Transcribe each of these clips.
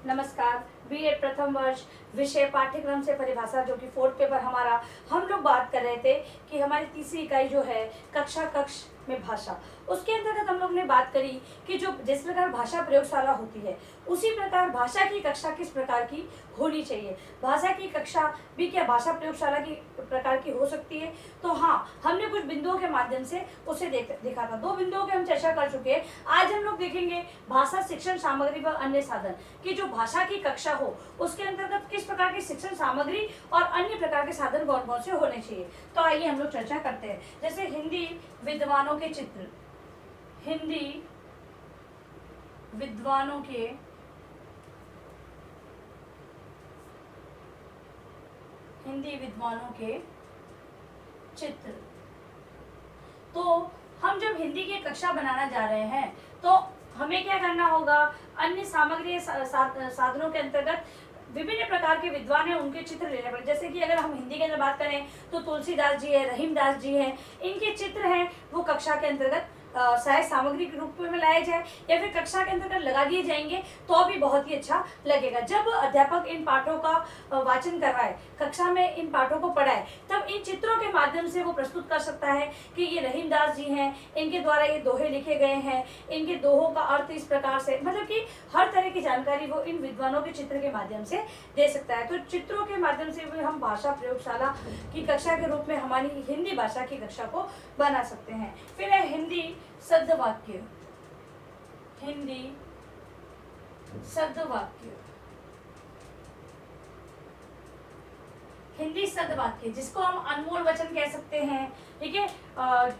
नमस्कार। बीएड प्रथम वर्ष विषय पाठ्यक्रम से परिभाषा जो कि फोर्थ पेपर हमारा, हम लोग बात कर रहे थे कि हमारी तीसरी इकाई जो है कक्षा कक्ष में भाषा, उसके अंतर्गत हम लोग ने बात करी कि जो जिस प्रकार भाषा प्रयोगशाला होती है उसी प्रकार भाषा की कक्षा किस प्रकार की होनी चाहिए। भाषा की कक्षा भी क्या भाषा प्रयोगशाला की प्रकार की हो सकती है? तो हाँ, हमने कुछ बिंदुओं के माध्यम से उसे देखा था। दो बिंदुओं की हम चर्चा कर चुके हैं। आज हम लोग देखेंगे भाषा शिक्षण सामग्री व अन्य साधन कि जो भाषा की कक्षा हो उसके अंतर्गत किस प्रकार की शिक्षण सामग्री और अन्य प्रकार के साधन कौन कौन से होने चाहिए। तो आइए हम लोग चर्चा करते हैं। जैसे हिंदी विद्वानों के चित्र, हिंदी विद्वानों के चित्र। तो हम जब हिंदी की कक्षा बनाना जा रहे हैं तो हमें क्या करना होगा, अन्य सामग्री साधनों के अंतर्गत विभिन्न प्रकार के विद्वान हैं उनके चित्र लेने पड़े। जैसे कि अगर हम हिंदी के अंदर बात करें तो तुलसीदास जी है, रहीमदास जी हैं, इनके चित्र हैं वो कक्षा के अंतर्गत सहायक सामग्री के रूप में लाए जाए या फिर कक्षा के अंतर्गत लगा दिए जाएंगे तो भी बहुत ही अच्छा लगेगा। जब अध्यापक इन पाठों का वाचन करवाए, कक्षा में इन पाठों को पढ़ाए, तब इन चित्रों के माध्यम से वो प्रस्तुत कर सकता है कि ये रहीमदास जी हैं, इनके द्वारा ये दोहे लिखे गए हैं, इनके दोहों का अर्थ इस प्रकार से, मतलब कि हर तरह की जानकारी वो इन विद्वानों के चित्र के माध्यम से दे सकता है। तो चित्रों के माध्यम से भी हम भाषा प्रयोगशाला की कक्षा के रूप में हमारी हिंदी भाषा की कक्षा को बना सकते हैं। फिर है हिंदी शब्दवाक्य, हिंदी शब्दवाक्य, हिंदी शब्दवाक्य जिसको हम अनमोल वचन कह सकते हैं। ठीक है,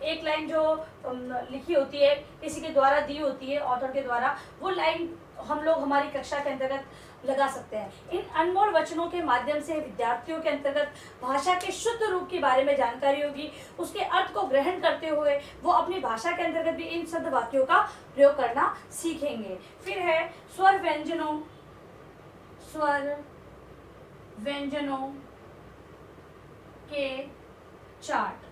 एक लाइन जो लिखी होती है किसी के द्वारा दी होती है, ऑथर के द्वारा, वो लाइन हम लोग हमारी कक्षा के अंतर्गत लगा सकते हैं। इन अनमोल वचनों के माध्यम से विद्यार्थियों के अंतर्गत भाषा के शुद्ध रूप के बारे में जानकारी होगी, उसके अर्थ को ग्रहण करते हुए वो अपनी भाषा के अंतर्गत भी इन शब्द वाक्यों का प्रयोग करना सीखेंगे। फिर है स्वर व्यंजनों, स्वर व्यंजनों के चार्ट,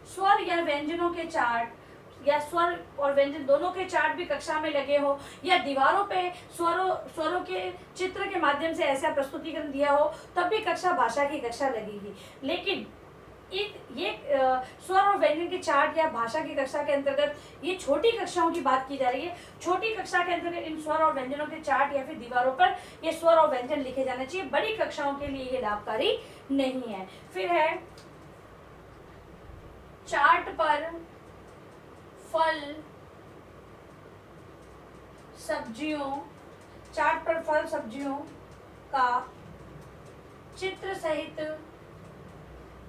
स्वर या व्यंजनों के चार्ट या स्वर और व्यंजन दोनों के चार्ट भी कक्षा में लगे हो या दीवारों पे स्वरों के चित्र के माध्यम से ऐसा प्रस्तुतिकरण दिया हो, तब भी कक्षा भाषा की कक्षा लगेगी। लेकिन ये स्वर और व्यंजन के चार्ट या भाषा की कक्षा के अंतर्गत ये छोटी कक्षाओं की बात की जा रही है। छोटी कक्षा के अंतर्गत इन स्वर और व्यंजनों के चार्ट या फिर दीवारों पर ये स्वर और व्यंजन लिखे जाने चाहिए। बड़ी कक्षाओं के लिए ये लाभकारी नहीं है। फिर है चार्ट पर फल सब्जियों, चार्ट पर फल सब्जियों का चित्र सहित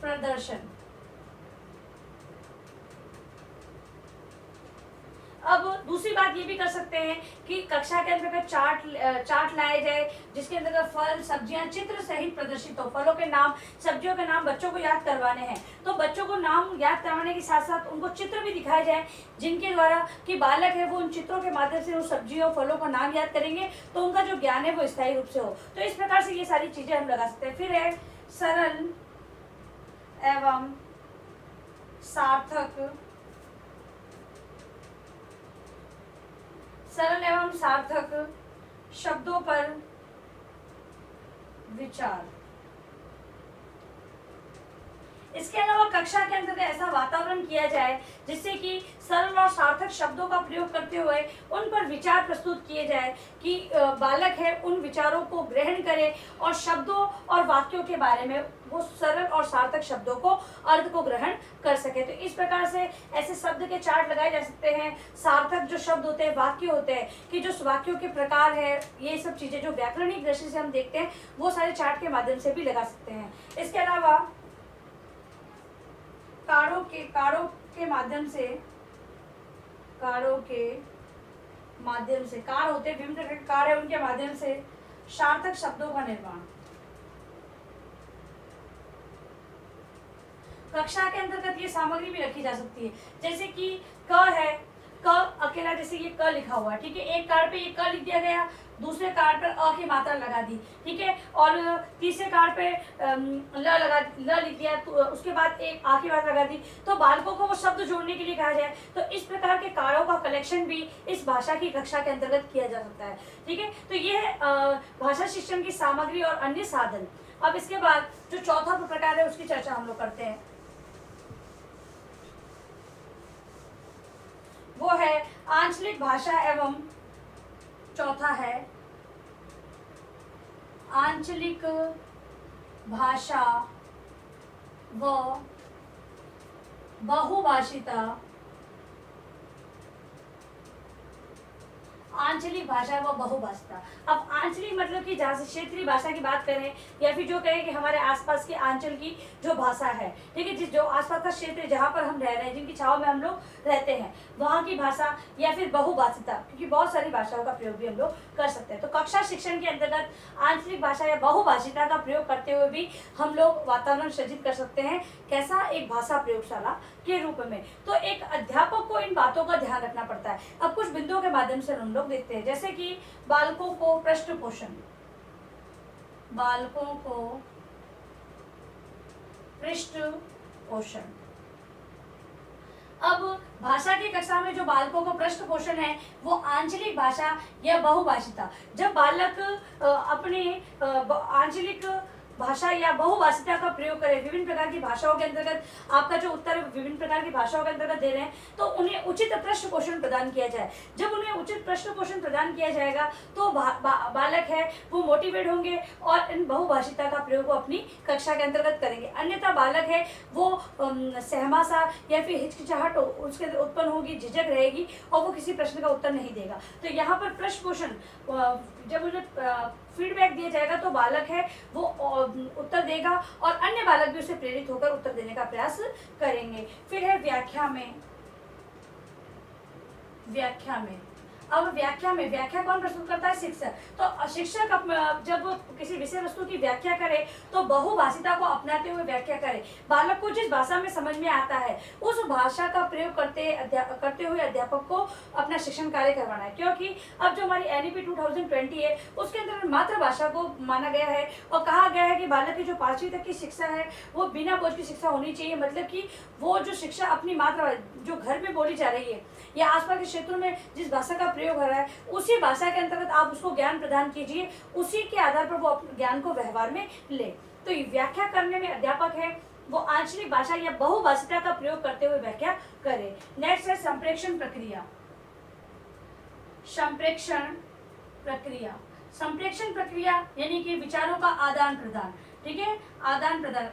प्रदर्शन। अब दूसरी बात ये भी कर सकते हैं कि कक्षा के अंतर्गत चार्ट लाया जाए जिसके अंतर्गत फल सब्जियां चित्र सहित प्रदर्शित हो। फलों के नाम, सब्जियों के नाम बच्चों को याद करवाने हैं, तो बच्चों को नाम याद करवाने के साथ साथ उनको चित्र भी दिखाए जाए जिनके द्वारा कि बालक है वो उन चित्रों के माध्यम से उन सब्जियों फलों का नाम याद करेंगे तो उनका जो ज्ञान है वो स्थायी रूप से हो। तो इस प्रकार से ये सारी चीजें हम लगा सकते हैं। फिर है सरल एवं सार्थक, सरल एवं सार्थक शब्दों पर विचार। इसके अलावा कक्षा के अंतर्गत ऐसा वातावरण किया जाए जिससे कि सरल और सार्थक शब्दों का प्रयोग करते हुए उन पर विचार प्रस्तुत किए जाए कि बालक है उन विचारों को ग्रहण करे और शब्दों और वाक्यों के बारे में वो सरल और सार्थक शब्दों को अर्थ को ग्रहण कर सके। तो इस प्रकार से ऐसे शब्द के चार्ट लगाए जा सकते हैं। सार्थक जो शब्द होते हैं, वाक्य होते हैं कि जो वाक्यों के प्रकार है, ये सब चीजें जो व्याकरणिक दृष्टि से हम देखते हैं वो सारे चार्ट के माध्यम से भी लगा सकते हैं। इसके अलावा कारों के माध्यम से, कारों के माध्यम से, कार होते विभिन्न प्रकार के कार है उनके माध्यम से सार्थक शब्दों का निर्माण। कक्षा के अंतर्गत ये सामग्री भी रखी जा सकती है। जैसे कि क है क अकेला, जैसे ये क लिखा हुआ है, ठीक है, एक कार्ड पे ये क लिख दिया गया, दूसरे कार्ड पर अ की मात्रा लगा दी, ठीक है, और तीसरे कार्ड पे ल लिख दिया, तो उसके बाद एक आ की मात्रा लगा दी। तो बालकों को वो शब्द जोड़ने के लिए कहा जाए तो इस प्रकार के कार्यों का कलेक्शन भी इस भाषा की कक्षा के अंतर्गत किया जा सकता है, ठीक है। तो ये है भाषा शिक्षण की सामग्री और अन्य साधन। अब इसके बाद जो चौथा प्रकार है उसकी चर्चा हम लोग करते हैं, वो है आंचलिक भाषा एवं, चौथा है आंचलिक भाषा व बहुभाषिता। आंचलिक भाषा व बहुभाषिता। अब आंचलिक मतलब कि जहाँ से क्षेत्रीय भाषा की बात करें या फिर जो कहें कि हमारे आसपास के आंचल की जो भाषा है, ठीक है, जिस जो आसपास का क्षेत्र जहाँ पर हम रह रहे हैं, जिनकी छाव में हम लोग रहते हैं, वहाँ की भाषा, या फिर बहुभाषिता, क्योंकि बहुत सारी भाषाओं का प्रयोग भी हम लोग कर सकते हैं। तो कक्षा शिक्षण के अंतर्गत आंचलिक भाषा या बहुभाषिता का प्रयोग करते हुए भी हम लोग वातावरण सृजित कर सकते हैं। कैसा? एक भाषा प्रयोगशाला के रूप में। तो एक अध्यापक को इन बातों का ध्यान रखना पड़ता है। अब कुछ बिंदुओं के माध्यम से हम लोग देखते हैं, जैसे कि बालकों को पृष्ठ पोषण, बालकों को पृष्ठ पोषण। अब भाषा की कक्षा में जो बालकों को पृष्ठ पोषण है वो आंचलिक भाषा या बहुभाषिता। जब बालक अपने आंचलिक भाषा या बहुभाषिता का प्रयोग करें, विभिन्न प्रकार की भाषाओं के अंतर्गत आपका जो उत्तर विभिन्न प्रकार की भाषाओं के अंतर्गत दे रहे हैं, तो उन्हें उचित पृष्ठ पोषण प्रदान किया जाए। जब उन्हें उचित पृष्ठ पोषण प्रदान किया जाएगा तो बालक है वो मोटिवेट होंगे और इन बहुभाषिता का प्रयोग वो अपनी कक्षा के अंतर्गत करेंगे। अन्यथा बालक है वो सहमासा या फिर हिचकिचाहट उसके उत्पन्न होगी, झिझक रहेगी और वो किसी प्रश्न का उत्तर नहीं देगा। तो यहाँ पर पृष्ठ पोषण जब उन्हें फीडबैक दिया जाएगा तो बालक है वो उत्तर देगा और अन्य बालक भी उसे प्रेरित होकर उत्तर देने का प्रयास करेंगे। फिर है व्याख्या में। अब व्याख्या कौन प्रस्तुत करता है? शिक्षक। तो शिक्षक जब किसी विषय वस्तु की व्याख्या करे तो बहुभाषिता को अपनाते हुए व्याख्या करे। बालक को जिस भाषा में समझ में आता है उस भाषा का प्रयोग करते हुए अध्यापक को अपना शिक्षण कार्य करवाना है। क्योंकि अब जो हमारी NEP 2020 है उसके अंदर मातृभाषा को माना गया है और कहा गया है कि बालक की जो 5वीं तक की शिक्षा है वो बिना बोझ की शिक्षा होनी चाहिए। मतलब कि वो जो शिक्षा अपनी मातृभाषा जो घर में बोली जा रही है या आसपास के क्षेत्रों में जिस भाषा का प्रयोग हो रहा है उसी भाषा के अंतर्गत आप उसको ज्ञान प्रदान कीजिए, उसी के आधार पर वो अपने ज्ञान को व्यवहार में ले। तो ये व्याख्या करने में अध्यापक है वो आंचलिक भाषा या बहुभाषिता का प्रयोग करते हुए व्याख्या करे। नेक्स्ट है संप्रेक्षण प्रक्रिया। संप्रेक्षण प्रक्रिया यानी कि विचारों का आदान प्रदान, ठीक है, आदान प्रदान।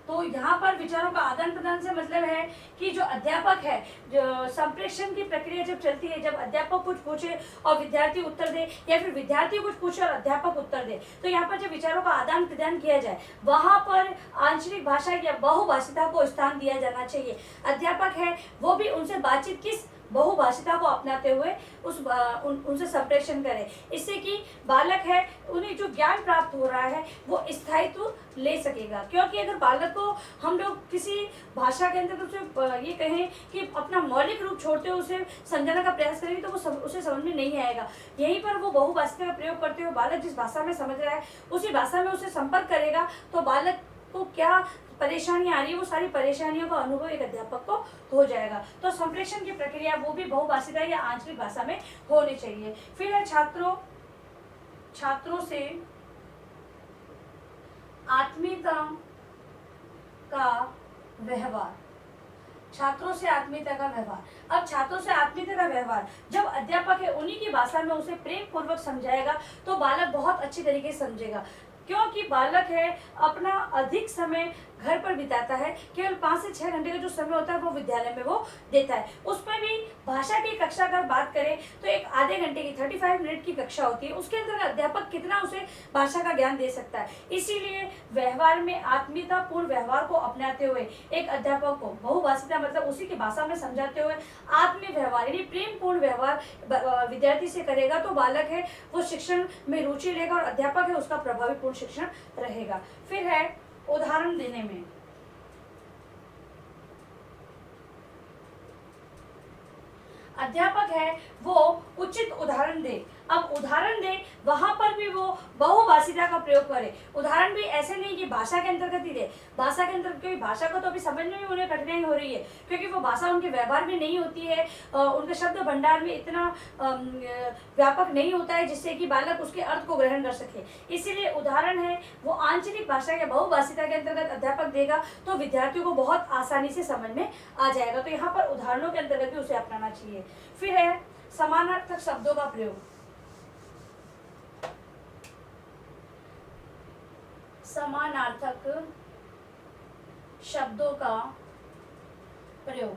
तो यहाँ पर विचारों का आदान प्रदान से मतलब है कि जो अध्यापक है, जो संप्रेषण की प्रक्रिया जब चलती है, जब अध्यापक कुछ पूछे और विद्यार्थी उत्तर दे या फिर विद्यार्थी कुछ पूछे और अध्यापक उत्तर दे, तो यहाँ पर जब विचारों का आदान प्रदान किया जाए वहाँ पर आंचलिक भाषा या बहुभाषिता को स्थान दिया जाना चाहिए। अध्यापक है वो भी उनसे बातचीत किस बहुभाषिता को अपनाते हुए उनसे संप्रेषण करें। इससे कि बालक है उन्हें जो ज्ञान प्राप्त हो रहा है वो स्थायित्व ले सकेगा। क्योंकि अगर बालक को हम लोग किसी भाषा के अंदर उसे ये कहें कि अपना मौलिक रूप छोड़ते हुए उसे समझाने का प्रयास करेंगे तो वो उसे समझ में नहीं आएगा। यहीं पर वो बहुभाषिता का प्रयोग करते हुए बालक जिस भाषा में समझ रहा है उसी भाषा में उसे संपर्क करेगा तो बालक को क्या परेशानियां आ रही है वो सारी परेशानियों का अनुभव एक अध्यापक को हो जाएगा। तो संप्रेषण की प्रक्रिया वो भी बहुभाषिता या आंचलिक भाषा में होनी चाहिए। फिर है छात्रों से आत्मीयता का व्यवहार। छात्रों से आत्मीयता का व्यवहार। अब छात्रों से आत्मीयता का व्यवहार जब अध्यापक है उन्हीं की भाषा में उसे प्रेम पूर्वक समझाएगा तो बालक बहुत अच्छी तरीके से समझेगा। क्योंकि बालक है अपना अधिक समय घर पर बिताता है, केवल 5 से 6 घंटे का जो समय होता है वो विद्यालय में वो देता है। उसमें भी भाषा की कक्षा अगर बात करें तो एक आधे घंटे की 35 मिनट की कक्षा होती है, उसके अंदर अध्यापक कितना उसे भाषा का ज्ञान दे सकता है। इसीलिए व्यवहार में आत्मीयता पूर्ण व्यवहार को अपनाते हुए एक अध्यापक को बहुभाषिता मतलब उसी की भाषा में समझाते हुए आत्मीय व्यवहार यानी प्रेम पूर्ण व्यवहार विद्यार्थी से करेगा तो बालक है वो शिक्षण में रुचि लेगा और अध्यापक है उसका प्रभावीपूर्ण शिक्षण रहेगा। फिर है उदाहरण देने में। अध्यापक है वो उचित उदाहरण दे। अब उदाहरण दे, वहां पर भी वो बहुभाषिता का प्रयोग करे। उदाहरण भी ऐसे नहीं कि भाषा के अंतर्गत ही दे, भाषा के अंतर्गत, क्योंकि भाषा को तो अभी समझने में उन्हें कठिनाई हो रही है, क्योंकि वो भाषा उनके व्यवहार में नहीं होती है, उनके शब्द भंडार में इतना व्यापक नहीं होता है जिससे कि बालक उसके अर्थ को ग्रहण कर सके। इसीलिए उदाहरण है वो आंचलिक भाषा या बहुभाषिता के अंतर्गत अध्यापक देगा तो विद्यार्थियों को बहुत आसानी से समझ में आ जाएगा। तो यहाँ पर उदाहरणों के अंतर्गत भी उसे अपनाना चाहिए। फिर है समानार्थक शब्दों का प्रयोग। समानार्थक शब्दों का प्रयोग।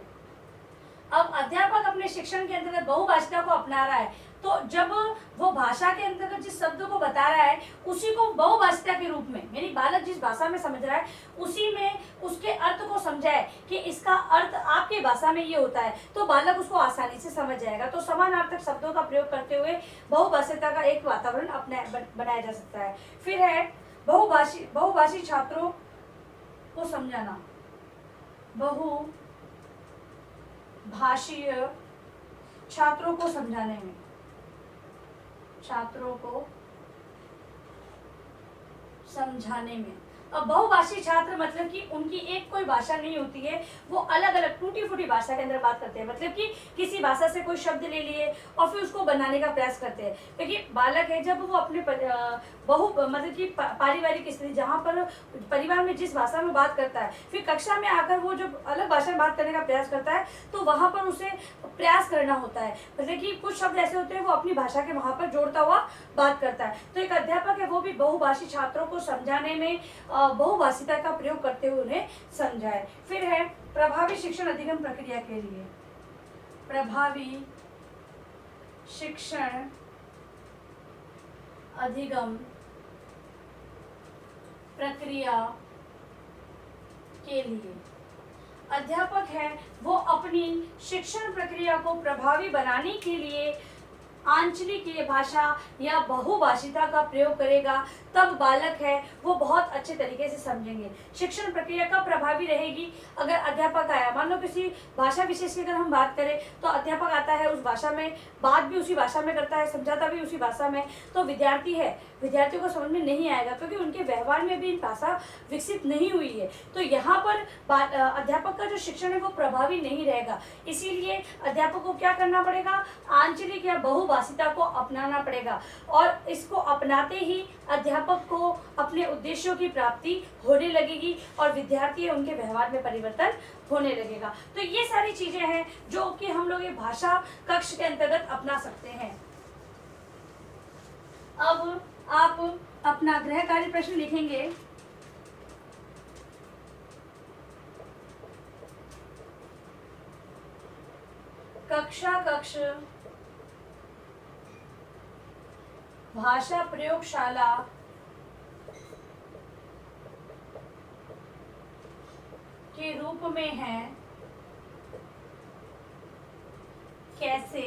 अब अध्यापक अपने शिक्षण के अंतर्गत बहुभाषिता को अपना रहा है, तो जब वो भाषा के अंतर्गत जिस शब्द को बता रहा है उसी को बहुभाषिता के रूप में, यानी बालक जिस भाषा में समझ रहा है उसी में उसके अर्थ को समझाए कि इसका अर्थ आपकी भाषा में ये होता है, तो बालक उसको आसानी से समझ जाएगा। तो समानार्थक शब्दों का प्रयोग करते हुए बहुभाषिता का एक वातावरण बनाया जा सकता है। फिर है बहुभाषी छात्रों को समझाना। बहुभाषीय छात्रों को समझाने में, छात्रों को समझाने में। अब बहुभाषी छात्र मतलब कि उनकी एक कोई भाषा नहीं होती है, वो अलग अलग टूटी फूटी भाषा के अंदर बात करते हैं, मतलब कि किसी भाषा से कोई शब्द ले लिए और फिर उसको बनाने का प्रयास करते हैं। क्योंकि बालक है जब वो अपने मतलब कि पारिवारिक स्थिति जहाँ पर परिवार में जिस भाषा में बात करता है, फिर कक्षा में आकर वो जब अलग भाषा में बात करने का प्रयास करता है तो वहाँ पर उसे प्रयास करना होता है, मतलब कि कुछ शब्द ऐसे होते हैं वो अपनी भाषा के वहाँ पर जोड़ता हुआ बात करता है। तो एक अध्यापक है वो भी बहुभाषी छात्रों को समझाने में बहुभाषिता का प्रयोग करते हुए उन्हें समझाए। फिर है प्रभावी शिक्षण अधिगम प्रक्रिया के लिए। प्रभावी शिक्षण अधिगम प्रक्रिया के लिए अध्यापक है वो अपनी शिक्षण प्रक्रिया को प्रभावी बनाने के लिए आंचलिक भाषा या बहुभाषिता का प्रयोग करेगा, तब बालक है वो बहुत अच्छे तरीके से समझेंगे। शिक्षण प्रक्रिया कब प्रभावी रहेगी? अगर अध्यापक आया, मान लो किसी भाषा विशेष की अगर हम बात करें तो अध्यापक आता है उस भाषा में, बात भी उसी भाषा में करता है, समझाता भी उसी भाषा में, तो विद्यार्थियों को समझ में नहीं आएगा क्योंकि उनके व्यवहार में भी भाषा विकसित नहीं हुई है। तो यहाँ पर अध्यापक का जो शिक्षण है वो प्रभावी नहीं रहेगा। इसीलिए अध्यापक को क्या करना पड़ेगा? आंचलिक या बहुभाषिता को अपनाना पड़ेगा, और इसको अपनाते ही अध्यापक को अपने उद्देश्यों की प्राप्ति होने लगेगी और विद्यार्थी है उनके व्यवहार में परिवर्तन होने लगेगा। तो ये सारी चीजें हैं जो कि हम लोग ये भाषा कक्ष के अंतर्गत अपना सकते हैं। अब आप अपना गृह कार्य प्रश्न लिखेंगे। कक्षा कक्ष भाषा प्रयोगशाला के रूप में है, कैसे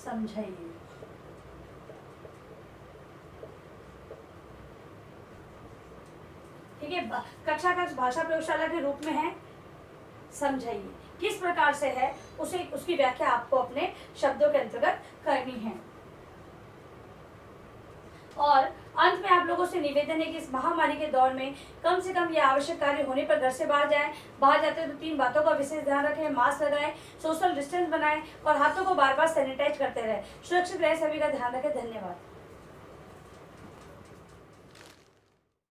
समझाइए। ठीक है, कक्षा कक्ष भाषा प्रयोगशाला के रूप में है, समझाइए। किस प्रकार से है उसकी व्याख्या आपको अपने शब्दों के अंतर्गत करनी है। और अंत में आप लोगों से निवेदन है कि इस महामारी के दौर में कम से कम ये आवश्यक कार्य होने पर घर से बाहर जाएं। बाहर जाते हैं तो 3 बातों का विशेष ध्यान रखें। मास्क लगाएं, सोशल डिस्टेंस बनाएं और हाथों को बार बार सैनिटाइज करते रहें। सुरक्षित रहे, सभी का ध्यान रखें। धन्यवाद।